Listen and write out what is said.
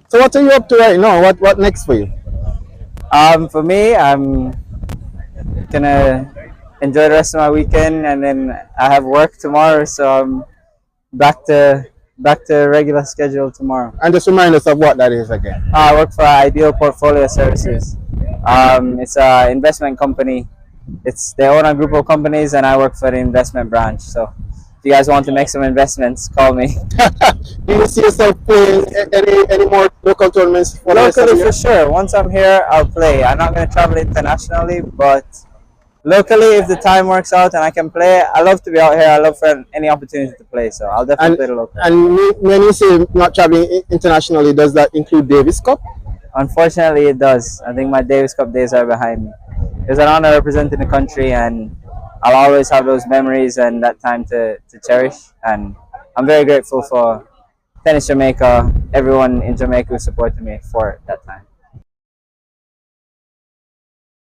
So what are you up to right now? What next for you? For me, I'm gonna enjoy the rest of my weekend, and then I have work tomorrow, so I'm back to back to regular schedule tomorrow. And just remind us of what that is again. I work for Ideal Portfolio Services. It's an investment company. It's they own a group of companies, and I work for the investment branch. So, if you guys want to make some investments, call me. Do you see yourself playing any more local tournaments for the rest of the Locally, year? for sure. Once I'm here, I'll play. I'm not going to travel internationally, but locally, if the time works out and I can play, I love to be out here. I love for any opportunity to play, so I'll definitely And play the local. when you say not traveling internationally, does that include Davis Cup? Unfortunately, it does. I think my Davis Cup days are behind me. It was an honor representing the country, and I'll always have those memories and that time to cherish. And I'm very grateful for Tennis Jamaica, everyone in Jamaica who supported me for that time.